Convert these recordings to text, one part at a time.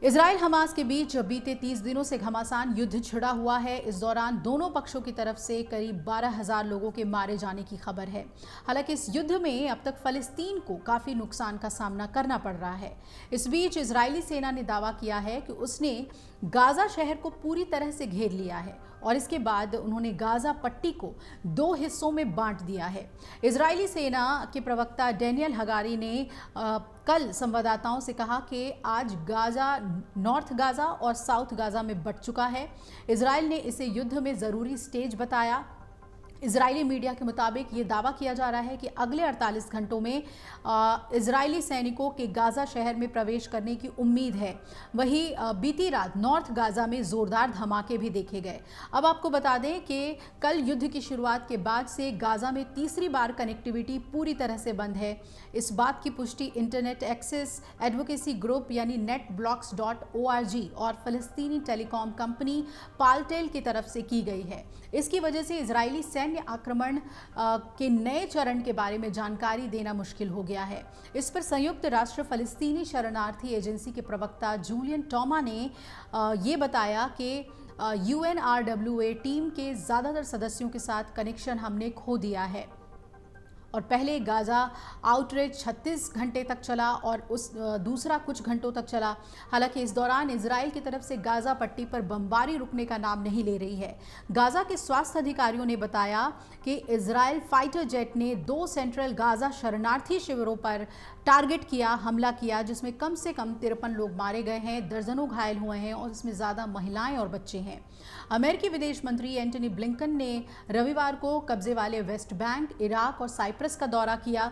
Israel Hamas के बीच बीते 30 दिनों से घमासान युद्ध छिड़ा हुआ है। इस दौरान दोनों पक्षों की तरफ से करीब 12,000 लोगों के मारे जाने की खबर है। हालांकि इस युद्ध में अब तक फलस्तीन को काफी नुकसान का सामना करना पड़ रहा है। इस बीच इजरायली सेना ने दावा किया है कि उसने गाजा शहर को पूरी तरह से घेर लिया है और इसके बाद उन्होंने गाजा पट्टी को 2 हिस्सों में बांट दिया है। इजरायली सेना के प्रवक्ता डेनियल हगारी ने कल संवाददाताओं से कहा कि आज गाजा नॉर्थ गाजा और साउथ गाजा में बंट चुका है। इजराइल ने इसे युद्ध में जरूरी स्टेज बताया। इजरायली मीडिया के मुताबिक ये दावा किया जा रहा है कि अगले 48 घंटों में इजरायली सैनिकों के गाजा शहर में प्रवेश करने की उम्मीद है। वहीं बीती रात नॉर्थ गाजा में जोरदार धमाके भी देखे गए। अब आपको बता दें कि कल युद्ध की शुरुआत के बाद से गाजा में तीसरी बार कनेक्टिविटी पूरी तरह से बंद है। इस बात की पुष्टि इंटरनेट एक्सेस एडवोकेसी ग्रुप यानी netblocks.org और फलस्तीनी टेलीकॉम कंपनी पालटेल की तरफ से की गई है। इसकी वजह से इजरायली सैन्य आक्रमण के नए चरण के बारे में जानकारी देना मुश्किल हो गया है। इस पर संयुक्त राष्ट्र फलस्तीनी शरणार्थी एजेंसी के प्रवक्ता जूलियन टॉमा ने ये बताया कि UNRWA टीम के ज़्यादातर सदस्यों के साथ कनेक्शन हमने खो दिया है और पहले गाजा आउटरीच 36 घंटे तक चला और उस दूसरा कुछ घंटों तक चला। हालांकि इस दौरान इजराइल की तरफ से गाजा पट्टी पर बमबारी रुकने का नाम नहीं ले रही है। गाजा के स्वास्थ्य अधिकारियों ने बताया कि इजराइल फाइटर जेट ने 2 सेंट्रल गाजा शरणार्थी शिविरों पर टारगेट किया, हमला किया, जिसमें कम से कम 53 लोग मारे गए हैं, दर्जनों घायल हुए हैं और इसमें ज़्यादा महिलाएं और बच्चे हैं। अमेरिकी विदेश मंत्री एंटनी ब्लिंकन ने रविवार को कब्जे वाले वेस्ट बैंक, इराक और साइप्रस का दौरा किया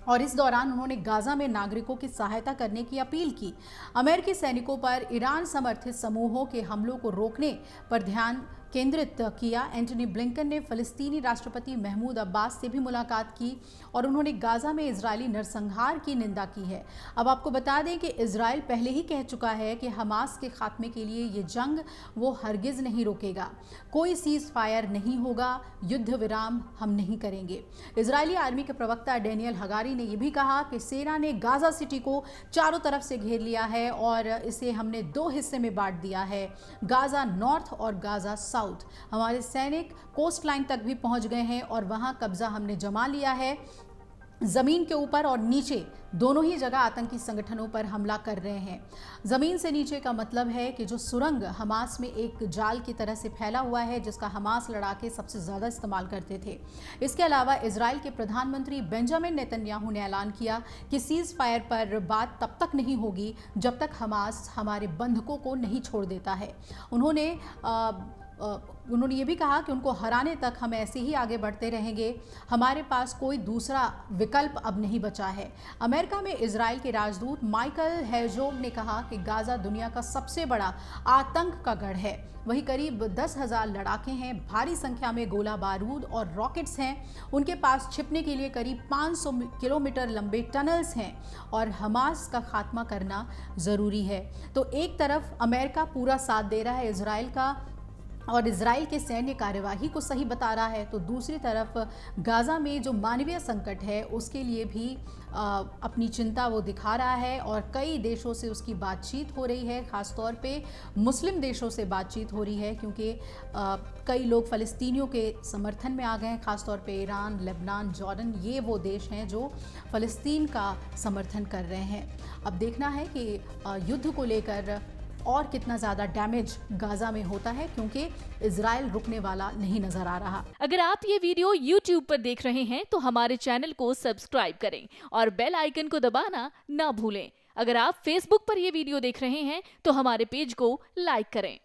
और इस दौरान उन्होंने गाजा में नागरिकों की सहायता करने की अपील की। अमेरिकी सैनिकों पर ईरान समर्थित समूहों के हमलों को रोकने पर ध्यान केंद्रित किया। एंटनी ब्लिंकन ने फलस्तीनी राष्ट्रपति महमूद अब्बास से भी मुलाकात की और उन्होंने गाजा में इजरायली नरसंहार की निंदा की है। अब आपको बता दें कि इजराइल पहले ही कह चुका है कि हमास के खात्मे के लिए ये जंग वो हरगिज नहीं रोकेगा। कोई सीज फायर नहीं होगा, युद्ध विराम हम नहीं करेंगे। इजरायली आर्मी के प्रवक्ता डेनियल हगारी ने यह भी कहा कि सेना ने गाजा सिटी को चारों तरफ से घेर लिया है और इसे हमने 2 हिस्से में बांट दिया है, गाजा नॉर्थ और गाजा साउथ। हमारे सैनिक कोस्ट लाइन तक भी पहुंच गए हैं और वहां कब्जा हमने जमा लिया है। जमीन के ऊपर और नीचे दोनों ही जगह आतंकी संगठनों पर हमला कर रहे हैं। जमीन से नीचे का मतलब है कि जो सुरंग हमास में एक जाल की तरह से फैला हुआ है, जिसका हमास लड़ाके सबसे ज्यादा इस्तेमाल करते थे। इसके अलावा इजराइल के प्रधानमंत्री बेंजामिन नेतन्याहू ने ऐलान किया कि सीज फायर पर बात तब तक नहीं होगी जब तक हमास हमारे बंधकों को नहीं छोड़ देता है। उन्होंने ये भी कहा कि उनको हराने तक हम ऐसे ही आगे बढ़ते रहेंगे, हमारे पास कोई दूसरा विकल्प अब नहीं बचा है। अमेरिका में इजराइल के राजदूत माइकल हेरजोग ने कहा कि गाजा दुनिया का सबसे बड़ा आतंक का गढ़ है। वहीं करीब 10,000 लड़ाके हैं, भारी संख्या में गोला बारूद और रॉकेट्स हैं। उनके पास छिपने के लिए करीब 500 किलोमीटर लंबे टनल्स हैं और हमास का खात्मा करना ज़रूरी है। तो एक तरफ अमेरिका पूरा साथ दे रहा है इजराइल का और इजराइल के सैन्य कार्यवाही को सही बता रहा है, तो दूसरी तरफ गाजा में जो मानवीय संकट है उसके लिए भी अपनी चिंता वो दिखा रहा है और कई देशों से उसकी बातचीत हो रही है। ख़ासतौर पे मुस्लिम देशों से बातचीत हो रही है क्योंकि कई लोग फ़लस्तीनियों के समर्थन में आ गए हैं। ख़ासतौर पे ईरान, लेबनान, जॉर्डन, ये वो देश हैं जो फ़लस्तीन का समर्थन कर रहे हैं। अब देखना है कि युद्ध को लेकर और कितना ज़्यादा डैमेज गाजा में होता है, क्योंकि इजराइल रुकने वाला नहीं नजर आ रहा। अगर आप ये वीडियो YouTube पर देख रहे हैं तो हमारे चैनल को सब्सक्राइब करें और बेल आइकन को दबाना ना भूलें। अगर आप Facebook पर ये वीडियो देख रहे हैं तो हमारे पेज को लाइक करें।